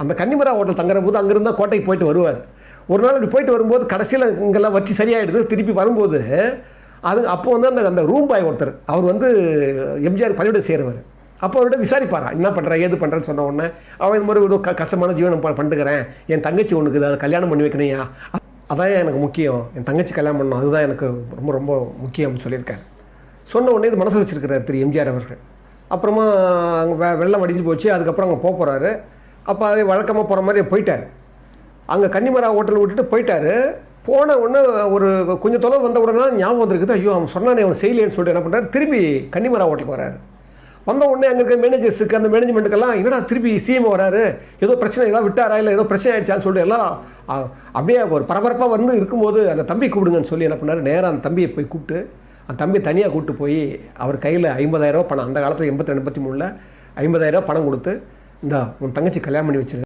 அந்த Connemara hotel தங்குற போது அங்கேருந்து தான் கோட்டைக்கு போயிட்டு வருவார். ஒரு நாள் இப்படி போயிட்டு வரும்போது கடைசியில் இங்கெல்லாம் வச்சு சரியாயிடுது. திருப்பி வரும்போது அப்போ வந்து அந்த ரூம் பாய் ஒருத்தர் அவர் வந்து எம்ஜிஆர் பணிவிடை செய்கிறவர். அப்போ அவர்கிட்ட விசாரிப்பாரா, என்ன பண்ணுறேன் ஏது பண்ணுறேன்னு சொன்ன உடனே அவன் இந்த மாதிரி ஒரு கஷ்டமான ஜீவனம் பண்ணிட்டுக்கிறேன், என் தங்கச்சி ஒன்றுக்கு அதை கல்யாணம் பண்ணி வைக்கணையா, அதான் எனக்கு முக்கியம், என் தங்கச்சி கல்யாணம் பண்ணணும், அதுதான் எனக்கு ரொம்ப ரொம்ப முக்கியம்னு சொல்லியிருக்கேன். சொன்ன உடனே இது மனசில் வச்சுருக்கிறார் திரு எம்ஜிஆர் அவர்கள். அப்புறமா அங்கே வெள்ளம் வடிஞ்சு போச்சு. அதுக்கப்புறம் அங்கே போகிறாரு. அப்போ அதே வழக்கமாக போகிற மாதிரி போயிட்டார். அங்கே கன்னிமரா ஹோட்டல் விட்டுட்டு போயிட்டார். போன உடனே ஒரு கொஞ்சம் தொலைவு வந்த உடனே ஞாபகம் வந்திருக்குது, ஐயோ அவன் சொன்னானே அவன் செய்யலேன்னு சொல்லிட்டு என்ன பண்ணுறாரு, திருப்பி கன்னிமரா ஹோட்டலுக்கு வராரு. வந்த உடனே அங்கே இருக்க மேனேஜர்ஸுக்கு அந்த மேனேஜ்மெண்ட்டுக்கெல்லாம் என்னடா திருப்பி சிஎம் வராரு, ஏதோ பிரச்சனை ஏதாவது விட்டாரா இல்லை ஏதோ பிரச்சனை ஆகிடுச்சான்னு சொல்லிட்டு எல்லாம் அப்படியே ஒரு பரபரப்பாக வந்து இருக்கும்போது அந்த தம்பி கூப்பிடுங்கன்னு சொல்லி என்ன பண்ணார், நேராக அந்த தம்பியை போய் கூப்பிட்டு அந்த தம்பி தனியாக கூப்பிட்டு போய் அவர் கையில் 50,000 பணம், அந்த காலத்தில் 82-83 50,000 பணம் கொடுத்து, இந்த உன் தங்கச்சி கல்யாணம் பண்ணி வச்சிரு.